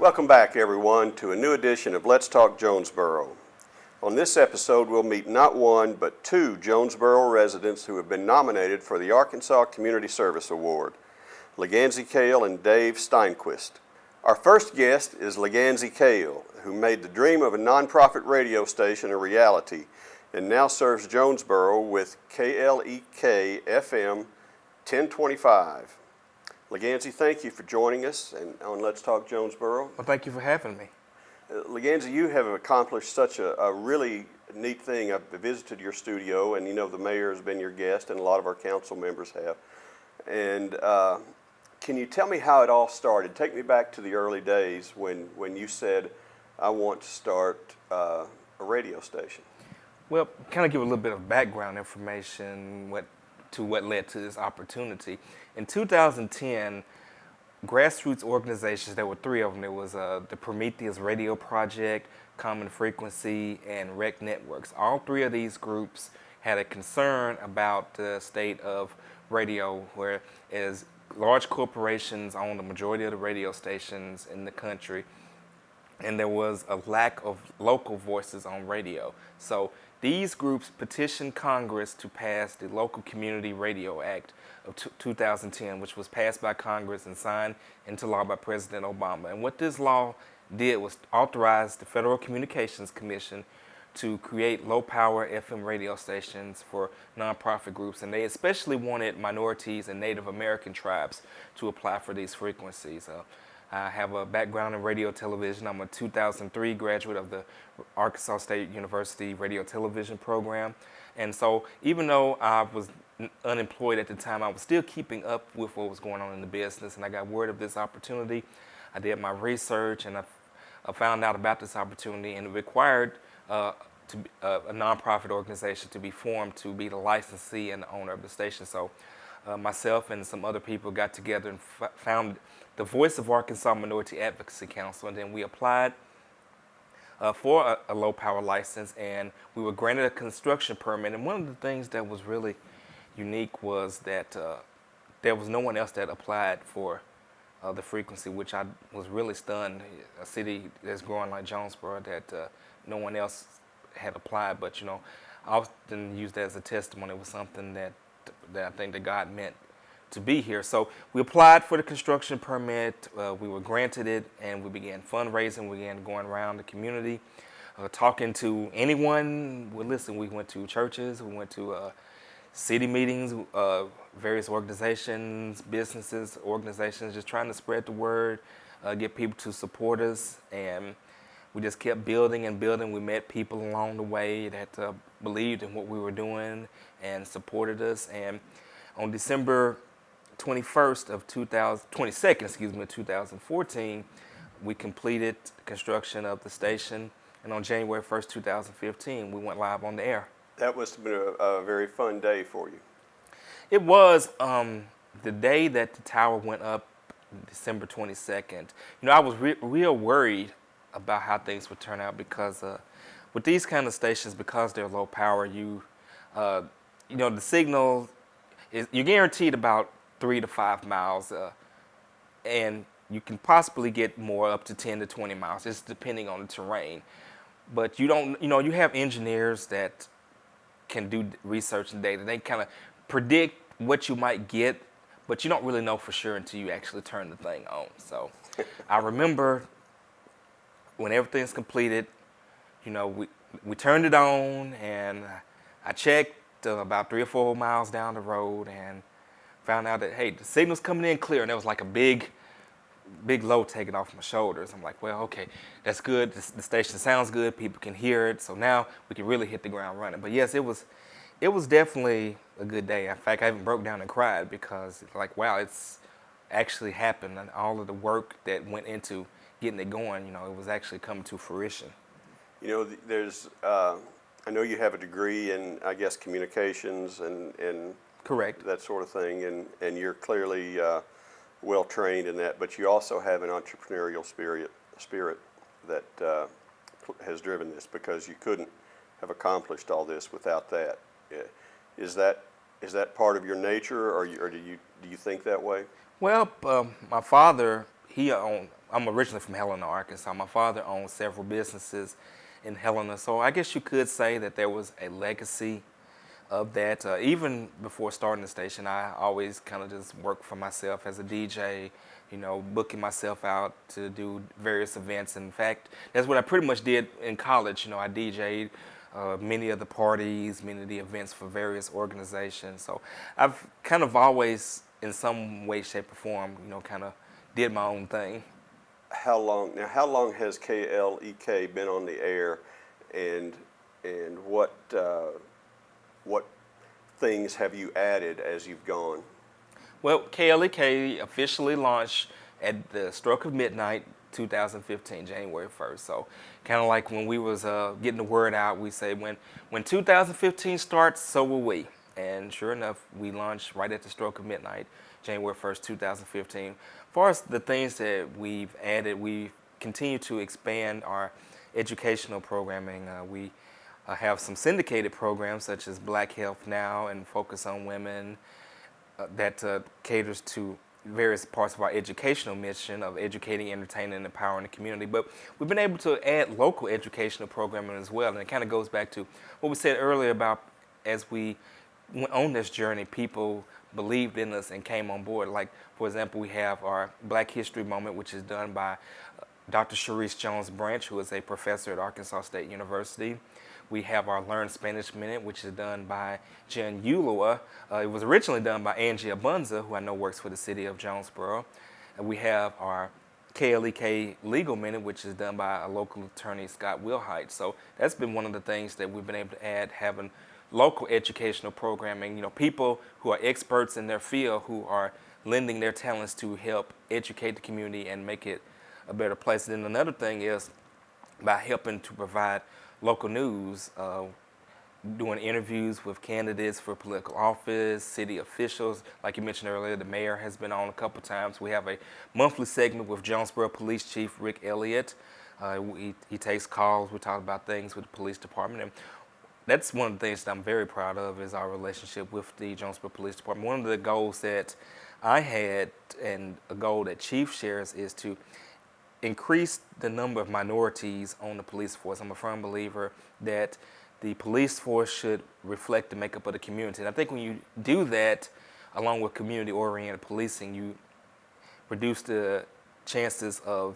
Welcome back, everyone, to a new edition of Let's Talk Jonesboro. On this episode, we'll meet not one, but two Jonesboro residents who have been nominated for the Arkansas Community Service Award, LaGanzie Kale and Dave Steinquist. Our first guest is LaGanzie Kale, who made the dream of a nonprofit radio station a reality and now serves Jonesboro with KLEK FM 1025. LaGanzie, thank you for joining us on Let's Talk Jonesboro. Well, thank you for having me. LaGanzie, you have accomplished such a really neat thing. I've visited your studio, and you know the mayor has been your guest, and a lot of our council members have. And can you tell me how it all started? Take me back to the early days when you said, I want to start a radio station. Well, kind of give a little bit of background information what led to this opportunity. In 2010, grassroots organizations, there were three of them. There was the Prometheus Radio Project, Common Frequency, and Rec Networks. All three of these groups had a concern about the state of radio, whereas large corporations own the majority of the radio stations in the country, and there was a lack of local voices on radio. So these groups petitioned Congress to pass the Local Community Radio Act of 2010, which was passed by Congress and signed into law by President Obama. And what this law did was authorize the Federal Communications Commission to create low-power FM radio stations for nonprofit groups. And they especially wanted minorities and Native American tribes to apply for these frequencies. I have a background in radio television. I'm a 2003 graduate of the Arkansas State University radio television program. And so even though I was unemployed at the time, I was still keeping up with what was going on in the business. And I got word of this opportunity. I did my research, and I found out about this opportunity, and it required a nonprofit organization to be formed to be the licensee and the owner of the station. So myself and some other people got together and found the Voice of Arkansas Minority Advocacy Council, and then we applied for a low-power license, and we were granted a construction permit. And one of the things that was really unique was that there was no one else that applied for the frequency, which I was really stunned. A city that's growing like Jonesboro, that no one else had applied. But you know, I often use that as a testimony. It was something that I think that God meant to be here. So we applied for the construction permit, we were granted it, and we began fundraising. We began going around the community, talking to anyone. Well, listen, we went to churches, we went to city meetings, various organizations, businesses, organizations, just trying to spread the word, get people to support us, and we just kept building and building. We met people along the way that believed in what we were doing and supported us. And on December 22nd of 2014, we completed construction of the station, and on January 1st, 2015, we went live on the air. That must have been a very fun day for you. It was the day that the tower went up, December 22nd. You know, I was real worried about how things would turn out, because with these kind of stations, because they're low power, you know, the signal you're guaranteed about 3 to 5 miles, and you can possibly get more, up to 10 to 20 miles, just depending on the terrain. But you don't, you know, you have engineers that can do research and data. They kind of predict what you might get, but you don't really know for sure until you actually turn the thing on. So I remember when everything's completed, you know, we turned it on, and I checked about 3 or 4 miles down the road and found out that, hey, the signal's coming in clear, and there was like a big load taken off my shoulders. I'm like, well, okay, that's good. The station sounds good. People can hear it. So now we can really hit the ground running. But yes, it was definitely a good day. In fact, I even broke down and cried, because it's like, wow, it's actually happened, and all of the work that went into getting it going, you know, it was actually coming to fruition. You know, there's, I know you have a degree in, I guess, communications and correct, that sort of thing, and you're clearly well trained in that, but you also have an entrepreneurial spirit that has driven this, because you couldn't have accomplished all this without that. Is that part of your nature, or do you think that way? Well, my father, he owned I'm originally from Helena, Arkansas. My father owned several businesses in Helena, so I guess you could say that there was a legacy of that. Even before starting the station, I always kind of just worked for myself as a DJ, booking myself out to do various events. In fact, that's what I pretty much did in college. I DJ'd many of the parties, many of the events for various organizations. So I've kind of always, in some way, shape, or form, kind of did my own thing. How long has KLEK been on the air, and what things have you added as you've gone? Well, KLEK officially launched at the stroke of midnight 2015, January 1st. So kind of like when we was getting the word out, we say when 2015 starts, so will we. And sure enough, we launched right at the stroke of midnight, January 1st, 2015. As far as the things that we've added, we continue to expand our educational programming. We have some syndicated programs such as Black Health Now and Focus on Women that caters to various parts of our educational mission of educating, entertaining, and empowering the community. But we've been able to add local educational programming as well. And it kind of goes back to what we said earlier about as we went on this journey, people believed in us and came on board. Like, for example, we have our Black History Moment, which is done by Dr. Sharice Jones Branch, who is a professor at Arkansas State University. We have our Learn Spanish Minute, which is done by Jen Ulua. It was originally done by Angie Abunza, who I know works for the city of Jonesboro. And we have our KLEK Legal Minute, which is done by a local attorney, Scott Wilhite. So that's been one of the things that we've been able to add, having local educational programming, people who are experts in their field who are lending their talents to help educate the community and make it a better place. And then another thing is by helping to provide local news, doing interviews with candidates for political office, city officials. Like you mentioned earlier, the mayor has been on a couple times. We have a monthly segment with Jonesboro Police Chief Rick Elliott. He takes calls. We talk about things with the police department. And that's one of the things that I'm very proud of is our relationship with the Jonesboro Police Department. One of the goals that I had and a goal that Chief shares is to increase the number of minorities on the police force. I'm a firm believer that the police force should reflect the makeup of the community. And I think when you do that, along with community-oriented policing, you reduce the chances of,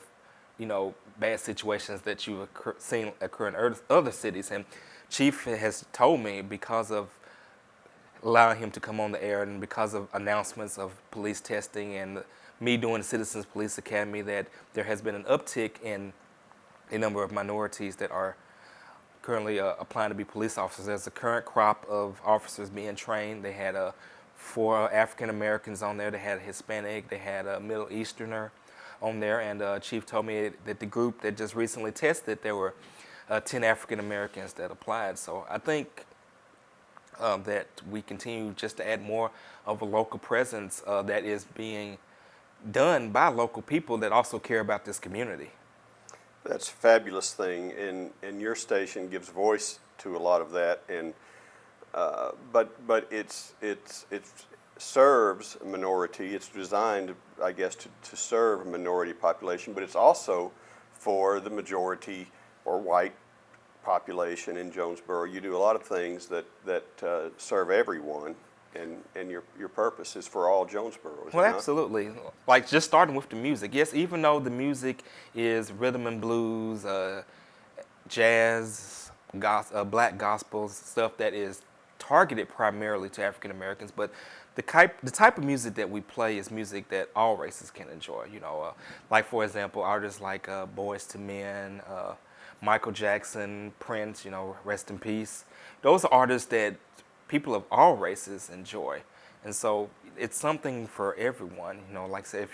bad situations that you've seen occur in other cities. And Chief has told me, because of allowing him to come on the air and because of announcements of police testing and me doing the Citizens Police Academy, that there has been an uptick in the number of minorities that are currently applying to be police officers. There's a current crop of officers being trained. They had 4 African Americans on there. They had a Hispanic. They had a Middle Easterner on there. And Chief told me that the group that just recently tested, there were 10 African Americans that applied. So I think that we continue just to add more of a local presence that is being done by local people that also care about this community. That's a fabulous thing, and your station gives voice to a lot of that. And but it serves a minority. It's designed, I guess, to serve a minority population, but it's also for the majority or white population in Jonesboro. You do a lot of things that serve everyone, and your purpose is for all Jonesboro. Well, absolutely. Like just starting with the music. Yes, even though the music is rhythm and blues, jazz, black gospel, stuff that is targeted primarily to African Americans, but the type of music that we play is music that all races can enjoy. Like for example, artists like Boyz II Men, Michael Jackson, Prince, rest in peace. Those are artists that people of all races enjoy, and so it's something for everyone. Like I said,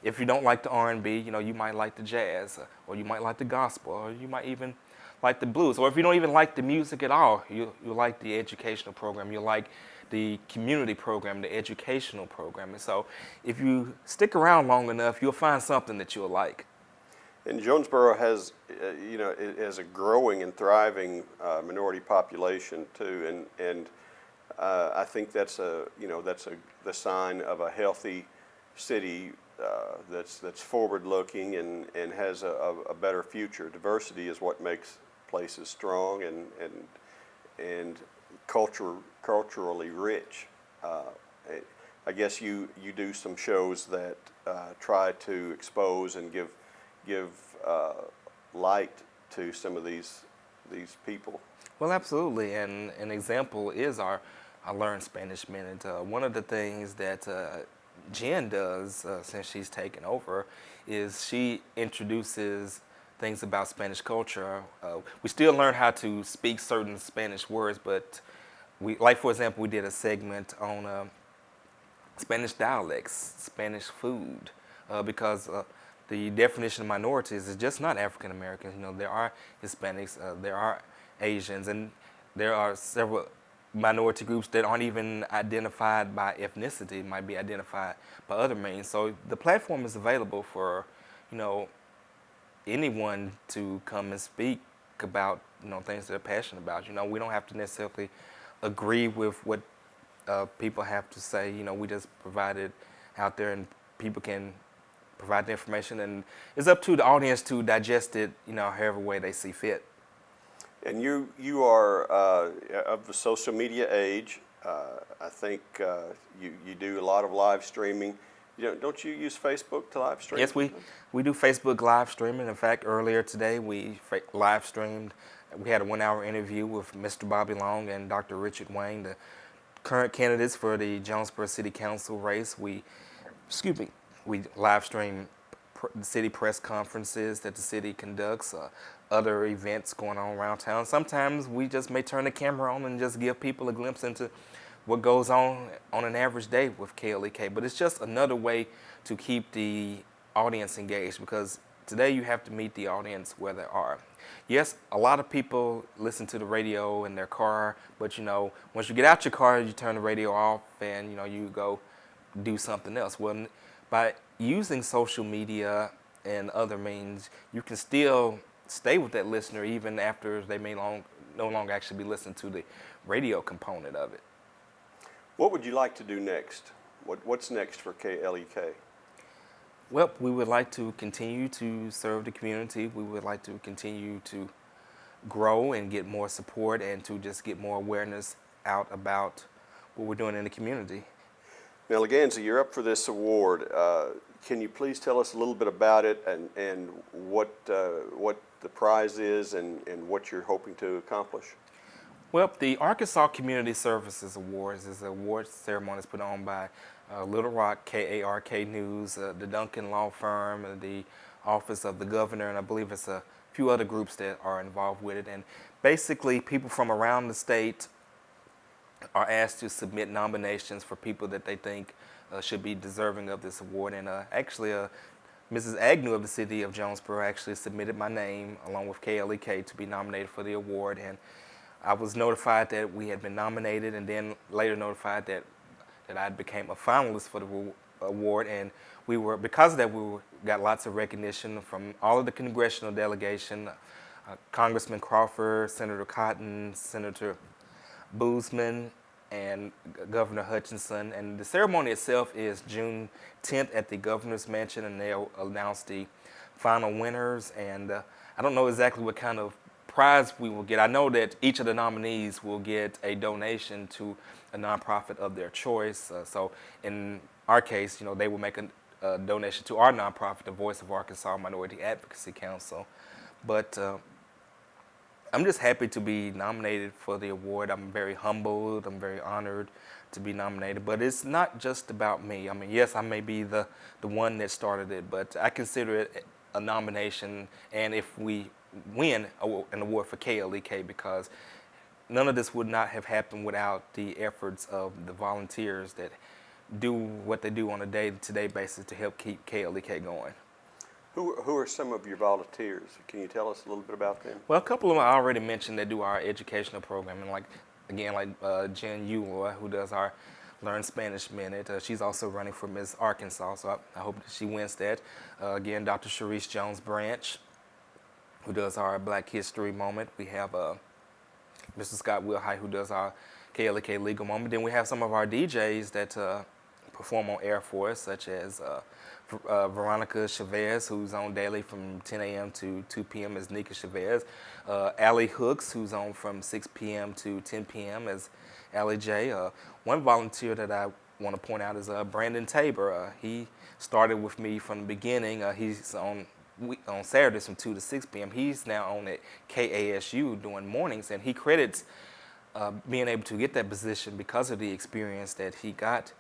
if you don't like the R&B, you might like the jazz, or you might like the gospel, or you might even like the blues, or if you don't even like the music at all, you like the educational program, you like the community program, the educational program. And so if you stick around long enough, you'll find something that you'll like. And Jonesboro has, it has a growing and thriving minority population too, and I think that's the sign of a healthy city that's forward-looking and has a better future. Diversity is what makes places strong and culturally rich. I guess you do some shows that try to expose and give light to some of these people. Well, absolutely, and an example is our Learn Spanish Minute. One of the things that Jen does since she's taken over is she introduces things about Spanish culture. We still learn how to speak certain Spanish words, but like for example, we did a segment on Spanish dialects, Spanish food, because the definition of minorities is just not African Americans. You know, there are Hispanics, there are Asians, and there are several minority groups that aren't even identified by ethnicity, might be identified by other means. So the platform is available for, you know, anyone to come and speak about, you know, things they're passionate about. You know, we don't have to necessarily agree with what people have to say. You know, we just provide it out there, and people can provide the information, and it's up to the audience to digest it, you know, however way they see fit. And you are of the social media age. I think you do a lot of live streaming. Don't you use Facebook to live stream? Yes, we do Facebook live streaming. In fact, earlier today we live streamed. We had a 1-hour interview with Mr. Bobby Long and Dr. Richard Wayne, the current candidates for the Jonesboro City Council race. We live stream the city press conferences that the city conducts, other events going on around town. Sometimes we just may turn the camera on and just give people a glimpse into what goes on an average day with KLEK. But it's just another way to keep the audience engaged, because today you have to meet the audience where they are. Yes, a lot of people listen to the radio in their car, but you know, once you get out your car, you turn the radio off and you know, you go do something else. Well, by using social media and other means, you can still stay with that listener even after they may no longer actually be listening to the radio component of it. What would you like to do next? What's next for KLEK? Well, we would like to continue to serve the community. We would like to continue to grow and get more support and to just get more awareness out about what we're doing in the community. Now, LaGanzie, you're up for this award. Can you please tell us a little bit about it and what the prize is and what you're hoping to accomplish? Well, the Arkansas Community Services Awards is an award ceremony that's put on by Little Rock, KARK News, the Duncan Law Firm, the Office of the Governor, and I believe it's a few other groups that are involved with it. And basically, people from around the state are asked to submit nominations for people that they think should be deserving of this award. And actually, Mrs. Agnew of the city of Jonesboro actually submitted my name along with KLEK to be nominated for the award. And I was notified that we had been nominated, and then later notified that I became a finalist for the award. And because of that, got lots of recognition from all of the congressional delegation, Congressman Crawford, Senator Cotton, Senator Boozman, and Governor Hutchinson. And the ceremony itself is June 10th at the Governor's Mansion, and they'll announce the final winners. And I don't know exactly what kind of prize we will get. I know that each of the nominees will get a donation to a nonprofit of their choice. So in our case, you know, they will make a donation to our nonprofit, the Voice of Arkansas Minority Advocacy Council. But I'm just happy to be nominated for the award. I'm very humbled. I'm very honored to be nominated. But it's not just about me. I mean, yes, I may be the one that started it, but I consider it a nomination. And if we win an award for KLEK, because none of this would not have happened without the efforts of the volunteers that do what they do on a day-to-day basis to help keep KLEK going. Who are some of your volunteers? Can you tell us a little bit about them? Well, a couple of them I already mentioned that do our educational programming, like Jen Euler, who does our Learn Spanish Minute. She's also running for Miss Arkansas, so I hope that she wins that. Again, Dr. Sharice Jones Branch, who does our Black History Moment. We have Mr. Scott Wilhite, who does our KLEK Legal Moment. Then we have some of our DJs that perform on air for us, such as Veronica Chavez, who's on daily from 10 a.m. to 2 p.m. as Nika Chavez. Allie Hooks, who's on from 6 p.m. to 10 p.m. as Allie J. One volunteer that I want to point out is Brandon Tabor. He started with me from the beginning. He's on Saturdays from 2 to 6 p.m. He's now on at KASU doing mornings, and he credits being able to get that position because of the experience that he got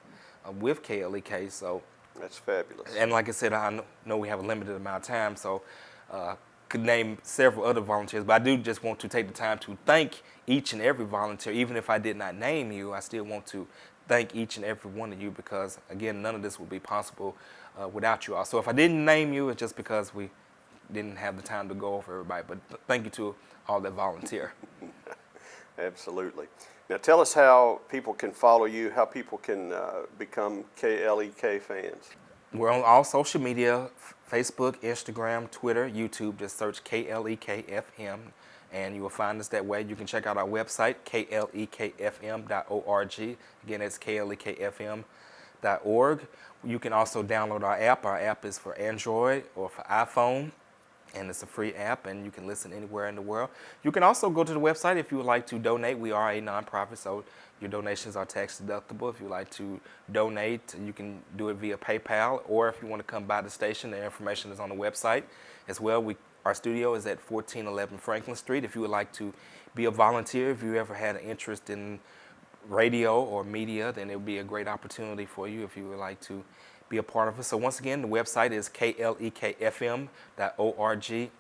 with KLEK. So That's fabulous. and like I said, I know we have a limited amount of time, so could name several other volunteers, but I do just want to take the time to thank each and every volunteer. Even if I did not name you, I still want to thank each and every one of you because, again, none of this would be possible without you all. So if I didn't name you, it's just because we didn't have the time to go over everybody, but thank you to all that volunteer. Absolutely. Now tell us how people can follow you, how people can become KLEK fans. We're on all social media, Facebook, Instagram, Twitter, YouTube. Just search KLEKFM, and you will find us that way. You can check out our website, klekfm.org. Again, it's klekfm.org. You can also download our app. Our app is for Android or for iPhone, and it's a free app, and you can listen anywhere in the world. You can also go to the website if you would like to donate. We are a nonprofit, so your donations are tax deductible. If you would like to donate, you can do it via PayPal, or if you want to come by the station, the information is on the website as well. Our studio is at 1411 Franklin Street. If you would like to be a volunteer, if you ever had an interest in radio or media, then it would be a great opportunity for you if you would like to be a part of it. So once again, the website is klekfm.org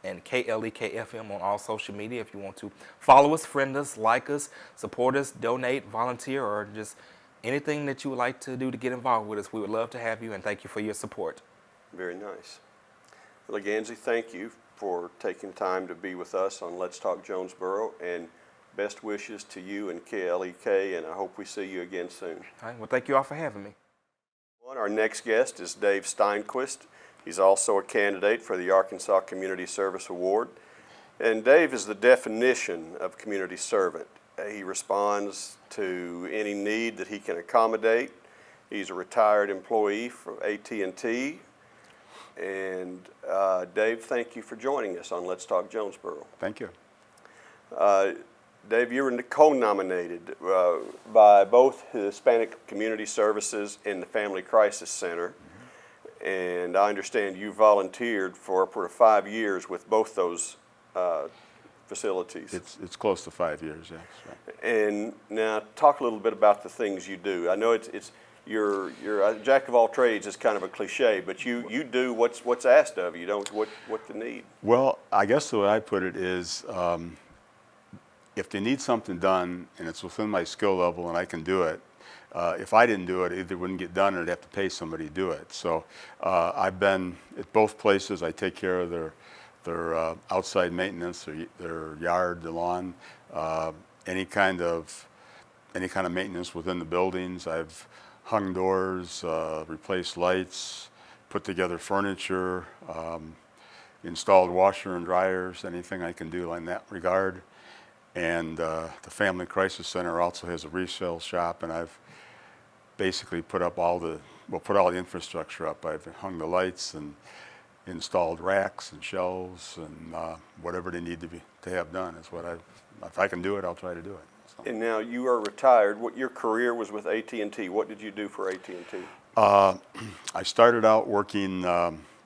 and KLEKFM on all social media. If you want to follow us, friend us, like us, support us, donate, volunteer, or just anything that you would like to do to get involved with us, we would love to have you, and thank you for your support. Very nice. LaGanzie, thank you for taking time to be with us on Let's Talk Jonesboro, and best wishes to you and KLEK, and I hope we see you again soon. All right, well, thank you all for having me. Our next guest is Dave Steinquist. He's also a candidate for the Arkansas Community Service Award. And Dave is the definition of community servant. He responds to any need that he can accommodate. He's a retired employee from AT&T. And Dave, thank you for joining us on Let's Talk Jonesboro. Thank you. Dave, you were co-nominated by both Hispanic Community Services and the Family Crisis Center, and I understand you volunteered for upward of 5 years with both those facilities. It's close to 5 years, yes. Right. And now talk a little bit about the things you do. I know you're a jack of all trades is kind of a cliche, but you do what's asked of you. You don't what the need. Well, I guess the way I put it is, if they need something done and it's within my skill level and I can do it, if I didn't do it, either it wouldn't get done or I'd have to pay somebody to do it. So I've been at both places. I take care of their outside maintenance, their yard, the lawn, any kind of maintenance within the buildings. I've hung doors, replaced lights, put together furniture, installed washer and dryers, anything I can do in that regard. And the Family Crisis Center also has a resale shop, and I've basically put all the infrastructure up. I've hung the lights and installed racks and shelves and whatever they need to have done is what if I can do it, I'll try to do it. So. And now you are retired. What your career was with AT&T? What did you do for AT&T? I started out working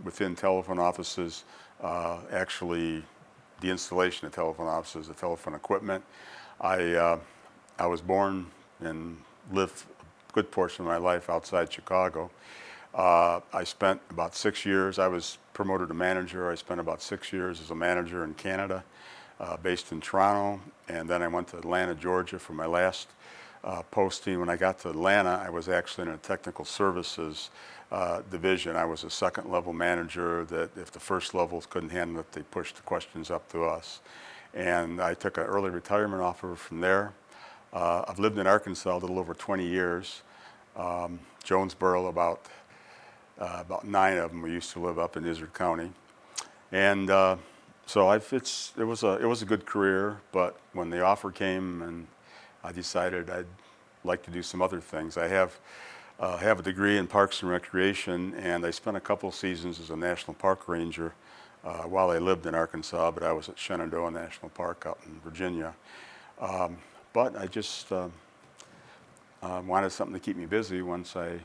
within telephone offices, actually the installation of telephone offices, the telephone equipment. I was born and lived a good portion of my life outside Chicago. I spent about 6 years, I was promoted to manager. I spent about 6 years as a manager in Canada, based in Toronto, and then I went to Atlanta, Georgia for my last posting. When I got to Atlanta, I was actually in a technical services division. I was a second level manager that if the first levels couldn't handle it, they pushed the questions up to us. And I took an early retirement offer from there. I've lived in Arkansas a little over 20 years. Jonesboro, about 9 of them. We used to live up in Izard County. And so it was a good career, but when the offer came and I decided I'd like to do some other things. I have have a degree in Parks and Recreation, and I spent a couple seasons as a National Park Ranger while I lived in Arkansas, but I was at Shenandoah National Park out in Virginia. But I just wanted something to keep me busy once I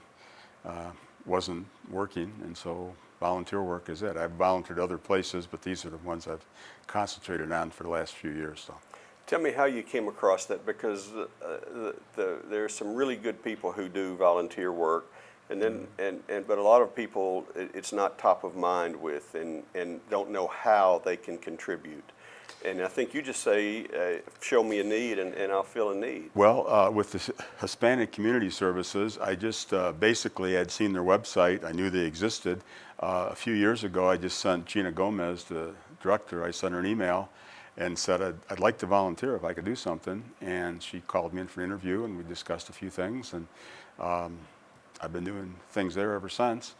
wasn't working, and so volunteer work is it. I've volunteered other places, but these are the ones I've concentrated on for the last few years. So. Tell me how you came across that, because there are some really good people who do volunteer work, and then but a lot of people it's not top of mind with, and don't know how they can contribute. And I think you just say, show me a need, and I'll fill a need. Well, with the Hispanic Community Services, I just basically had seen their website. I knew they existed. A few years ago, I just sent Gina Gomez, the director, I sent her an email and said I'd like to volunteer if I could do something. And she called me in for an interview, and we discussed a few things. And I've been doing things there ever since.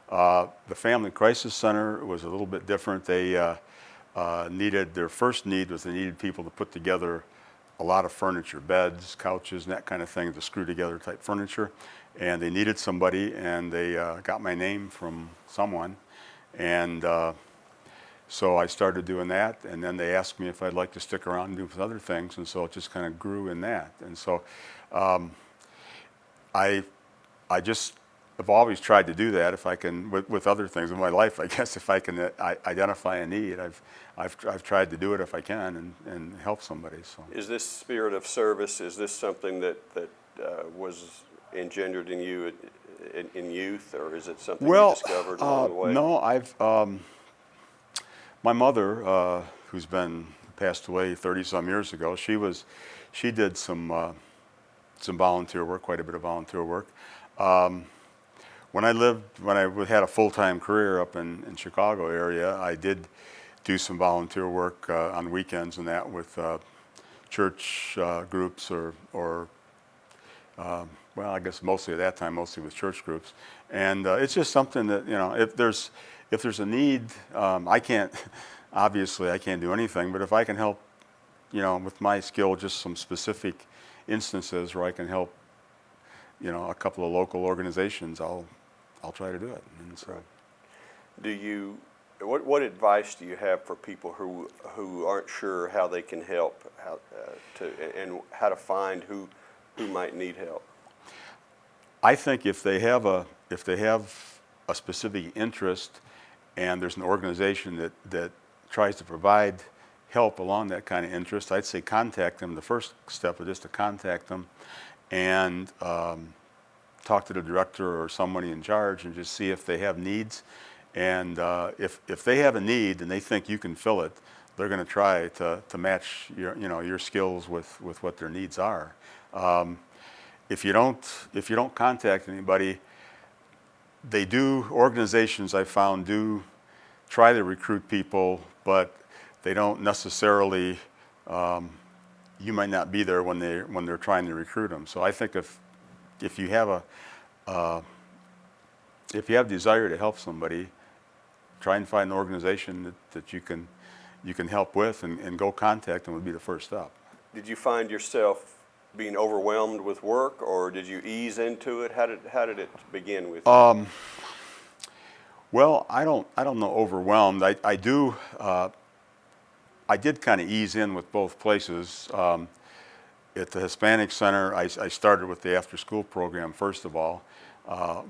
The Family Crisis Center was a little bit different. They needed, their first need was they needed people to put together a lot of furniture, beds, couches, and that kind of thing, to screw together type furniture. And they needed somebody, and they got my name from someone. And so I started doing that, and then they asked me if I'd like to stick around and do some other things, and so it just kind of grew in that. And so I just have always tried to do that if I can, with other things in my life, I guess. If I can identify a need, I've tried to do it if I can and help somebody. So. Is this spirit of service, is this something that was engendered in you in youth, or is it something you discovered along the way? No, my mother, who's passed away 30-some years ago, she did some volunteer work, quite a bit of volunteer work. When I had a full-time career up in Chicago area, I did do some volunteer work on weekends and that with church groups or well, I guess mostly at that time, mostly with church groups. And it's just something that, if there's a need, obviously I can't do anything, but if I can help, with my skill, just some specific instances where I can help, a couple of local organizations, I'll try to do it. And so. What advice do you have for people who aren't sure how they can help, and how to find who might need help? I think if they have a specific interest, and there's an organization that tries to provide help along that kind of interest, I'd say contact them. The first step is just to contact them and talk to the director or somebody in charge and just see if they have needs. And if they have a need and they think you can fill it, they're going to try to match your skills with what their needs are. If you don't contact anybody, organizations I've found do try to recruit people, but they don't necessarily, you might not be there when they're trying to recruit them. So I think if you have desire to help somebody, try and find an organization that you can help with, and go contact them would be the first step. Did you find yourself being overwhelmed with work, or did you ease into it? How did it begin with you? Well, I don't know overwhelmed. I did kind of ease in with both places. At the Hispanic Center, I started with the after-school program first of all,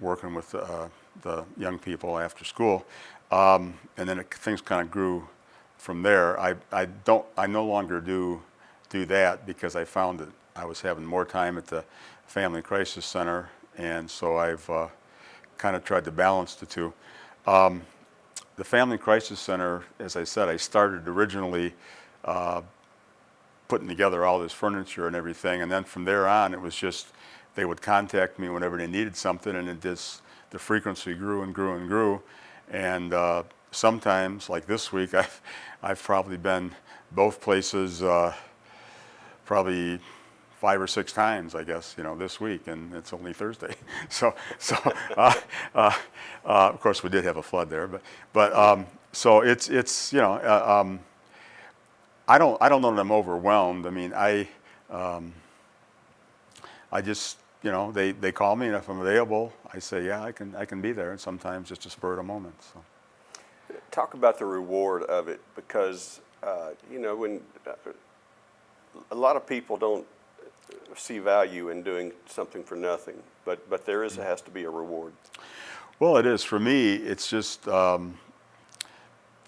working with the young people after school, and then things kind of grew from there. I no longer do that because I found that I was having more time at the Family Crisis Center, and so I've kind of tried to balance the two. The Family Crisis Center, as I said, I started originally putting together all this furniture and everything, and then from there on, it was just they would contact me whenever they needed something, and the frequency grew and grew and grew. And sometimes, like this week, I've probably been both places probably 5 or 6 times, I guess, this week, and it's only Thursday. So of course we did have a flood there, but so it's I don't know that I'm overwhelmed. I mean, I just you know, they call me, and if I'm available, I say, yeah, I can be there, and sometimes it's a spur of the moment. So. Talk about the reward of it, because you know, when a lot of people don't see value in doing something for nothing, but there has to be a reward. Well, it is for me. It's just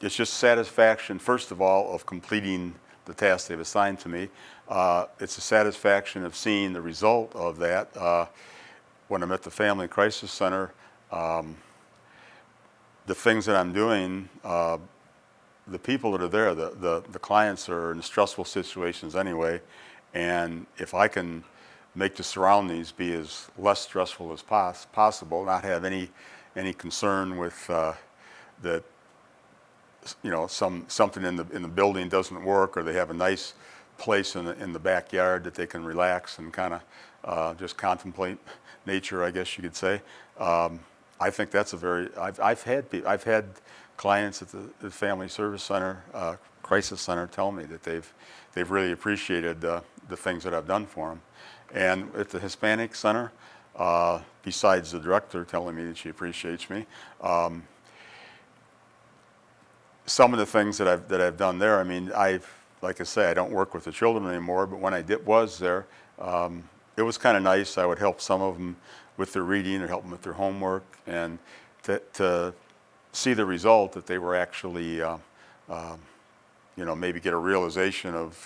satisfaction, first of all, of completing the task they've assigned to me. It's a satisfaction of seeing the result of that. When I'm at the Family Crisis Center, the things that I'm doing, the people that are there, the clients are in stressful situations anyway, and if I can make the surroundings be as less stressful as possible, not have any concern with that, you know, something in the building doesn't work, or they have a nice place in the backyard that they can relax and kind of just contemplate nature, I guess you could say. I think that's a very, I've had clients at the Family Service Center, Crisis Center, tell me that they've really appreciated the things that I've done for them. And at the Hispanic Center, besides the director telling me that she appreciates me, some of the things that I've done there, I mean, like I say, I don't work with the children anymore, but when I was there, it was kind of nice. I would help some of them with their reading or help them with their homework, and to see the result that they were actually, you know, maybe get a realization of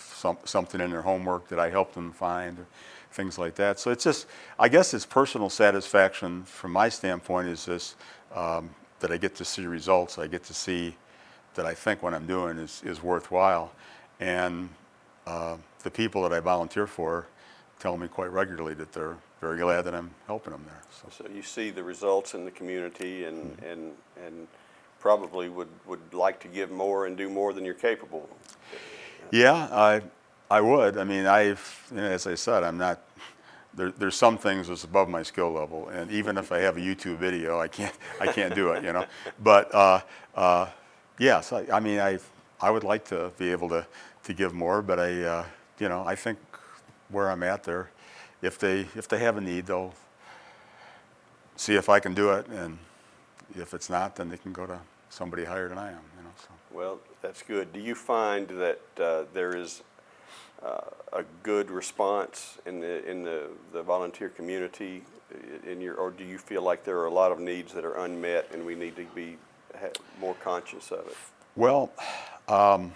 something in their homework that I helped them find, or things like that. So it's just, I guess it's personal satisfaction from my standpoint is this, that I get to see results. I get to see that I think what I'm doing is worthwhile. And the people that I volunteer for tell me quite regularly that they're very glad that I'm helping them there. So you see the results in the community, and probably would like to give more and do more than you're capable. Yeah, I would. I mean, as I said, I'm not. There's some things that's above my skill level, and even if I have a YouTube video, I can't do it, you know. But yes, I mean, I would like to be able to give more, but you know, I think where I'm at there, if they have a need, they'll see if I can do it, and if it's not, then they can go to somebody higher than I am, you know. So. Well, that's good. Do you find that there is a good response in the volunteer community or do you feel like there are a lot of needs that are unmet and we need to be more conscious of it? Well, I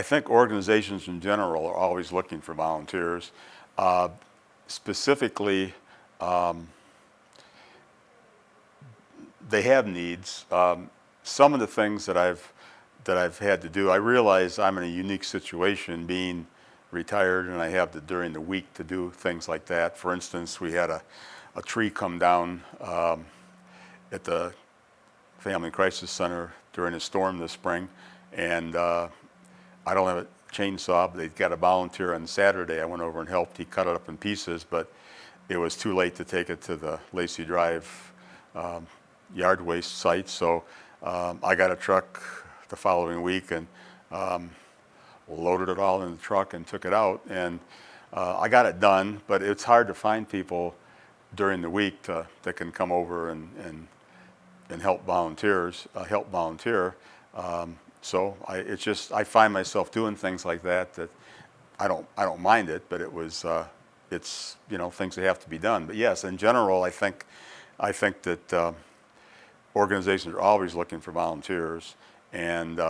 think organizations in general are always looking for volunteers. Specifically, they have needs. Some of the things that I've had to do, I realize I'm in a unique situation being retired, and I have during the week to do things like that. For instance, we had a tree come down at the Family Crisis Center during a storm this spring, and I don't have a chainsaw, but they got a volunteer on Saturday. I went over and helped. He cut it up in pieces, but it was too late to take it to the Lacey Drive yard waste site, so I got a truck the following week and loaded it all in the truck and took it out, and I got it done. But it's hard to find people during the week that can come over and help volunteer. So I find myself doing things like that I don't mind it, but it's you know, things that have to be done. But yes, in general, I think that organizations are always looking for volunteers, and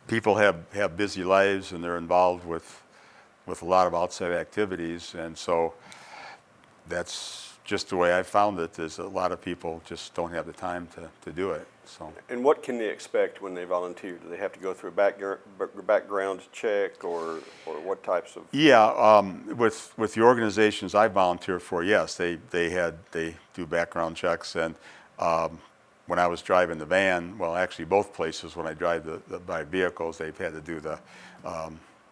people have busy lives and they're involved with a lot of outside activities, and so that's just the way I found it. Is a lot of people just don't have the time to do it. So. And what can they expect when they volunteer? Do they have to go through a background check, or what types of? Yeah, with the organizations I volunteer for, yes, they do background checks, and when I was driving the van, well, actually both places, when I drive by vehicles, they've had to do the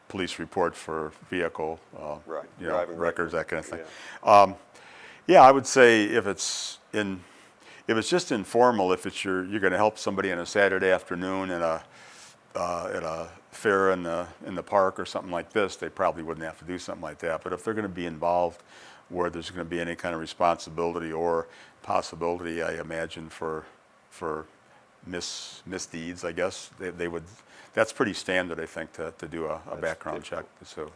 police report for vehicle, right, you know, records, that kind of thing. Yeah. Yeah, I would say if it's just informal, if it's you're going to help somebody on a Saturday afternoon at a fair in the park or something like this, they probably wouldn't have to do something like that. But if they're going to be involved where there's going to be any kind of responsibility or possibility, I imagine, for misdeeds. I guess they would. That's pretty standard, I think, to do a background check. So.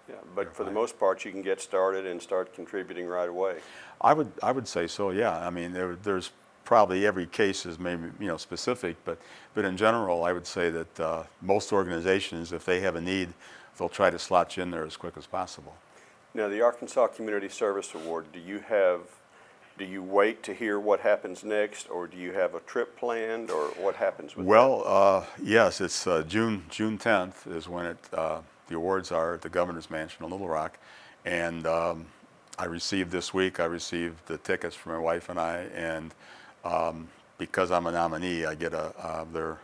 Yeah, but for the most part, you can get started and start contributing right away. I would say so. Yeah. I mean, there's probably every case is maybe specific, but in general, I would say that most organizations, if they have a need, they'll try to slot you in there as quick as possible. Now, the Arkansas Community Service Award, do you wait to hear what happens next, or do you have a trip planned, or what happens with that? Well, yes, it's June 10th is when the awards are at the Governor's Mansion in Little Rock, and I received the tickets for my wife and I, and because I'm a nominee, I get they're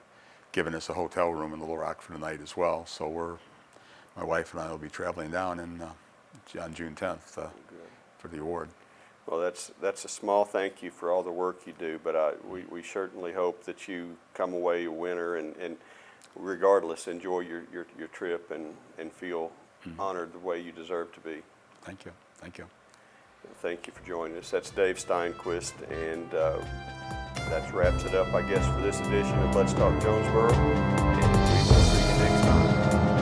giving us a hotel room in Little Rock for the night as well. So my wife and I will be traveling down on June 10th for the award. Well, that's a small thank you for all the work you do, but we certainly hope that you come away a winner and regardless, enjoy your trip and feel honored the way you deserve to be. Thank you. Thank you. Thank you for joining us. That's Dave Steinquist, and that wraps it up, I guess, for this edition of Let's Talk Jonesboro, and we will see you next time.